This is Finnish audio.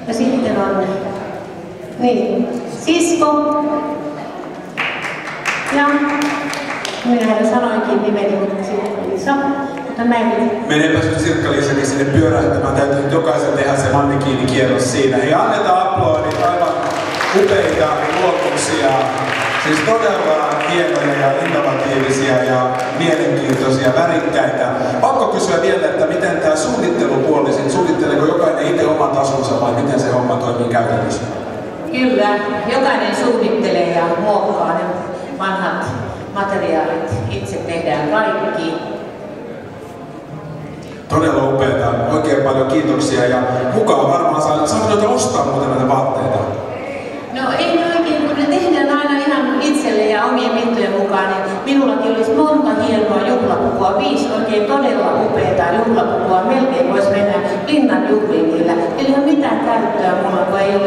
Ja sitten on sisko. Ja minähän sanoinkin nimeni, mutta Sirkka-Liisa. Menepäs nyt Sirkka-Liisakin sinne pyörähtämään. Täytyy nyt jokaisen tehdä se mannekiinikierros siinä. Hei, annetaan aplodit, aivan upeita luovuuksia. Siis todella hienoja ja innovatiivisia ja mielenkiintoisia, värikkäitä. Pakko kysyä vielä, että miten tämä suunnittelupuoli, suunnitteleeko jokainen itse oman tasonsa vai miten se homma toimii käytännössä? Kyllä, jokainen suunnittelee ja muokkaa ne vanhat materiaalit. Itse tehdään kaikki. Todella upeata, oikein paljon kiitoksia ja mukaan varmaan saat ostaa muuten näitä vaatteita. No ei oikein, kun ne tehdään aina ihan itselle ja omien mittojen mukaan, niin minullakin olisi monta hienoa juhlapukua, 5 oikein todella upeaa juhlapukua, melkein voisi mennä linnan juhliin niillä. Eli ei ole mitään käyttöä mulla, kun ei ole